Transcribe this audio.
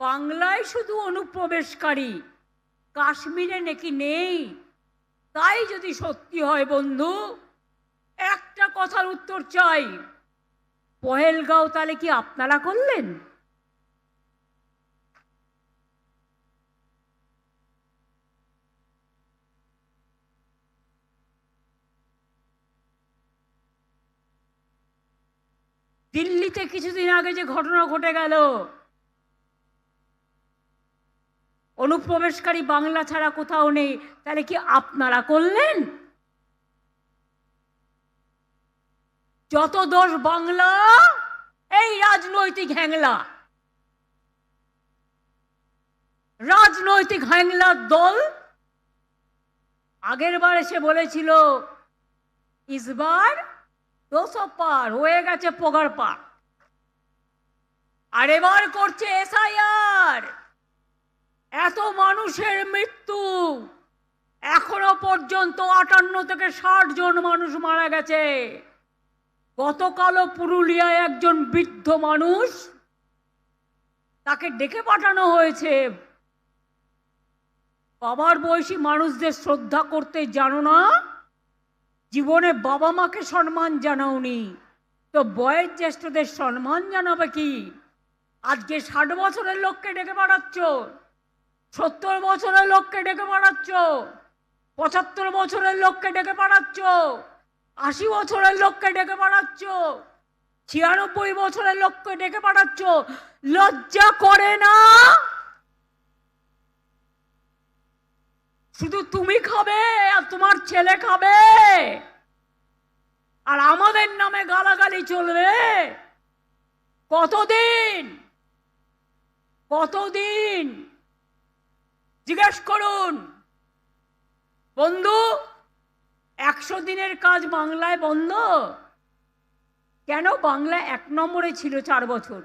বাংলায় শুধু অনুপ্রবেশকারী, কাশ্মীরে নাকি নেই। তাই যদি সত্যি হয় বন্ধু, একটা কথার উত্তর চাই, পহেলগাঁও তাহলে কি আপনারা করলেন? দিল্লিতে কিছুদিন আগে যে ঘটনা ঘটে গেল, অনুপ্রবেশকারী বাংলা ছাড়া কোথাও নেই, তাহলে কি আপনারা করলেন? যত দোষ বাংলা, এই রাজনৈতিক হ্যাংলা, রাজনৈতিক হ্যাংলার দল। আগের বার এসে বলেছিল ইসবার 200 পার হয়ে গেছে, পগার পার। আর এবার করছে এসআইআর। এত মানুষের মৃত্যু, এখনো পর্যন্ত 58 থেকে 60 জন মানুষ মারা গেছে। গতকালও পুরুলিয়ায় একজন বৃদ্ধ মানুষ, তাকে ডেকে পাঠানো হয়েছে। বাবার বয়সী মানুষদের শ্রদ্ধা করতে জানো না, জীবনে বাবা মাকে সম্মান জানাওনি, তো বয়োজ্যেষ্ঠদের সম্মান জানাবে কি? আজকে 60 বছরের লোককে ডেকে পাঠাচ্ছ, 70 বছরের লোককে ডেকে পাঠাচ্ছ, 75 বছরের লোককে ডেকে পাঠাচ্ছ, 80 বছরের লোককে ডেকে পাঠাচ্ছ, 96 বছরের লোককে ডেকে পাঠাচ্ছ। লজ্জা করে না? শুধু তুমি খাবে আর তোমার ছেলে খাবে, আর আমাদের নামে গালাগালি চলবে? কতদিন? কতদিন? জিজ্ঞেস করুন বন্ধু। 100 দিনের কাজ বাংলায় বন্ধ কেন? বাংলা 1 নম্বরে ছিল 4 বছর।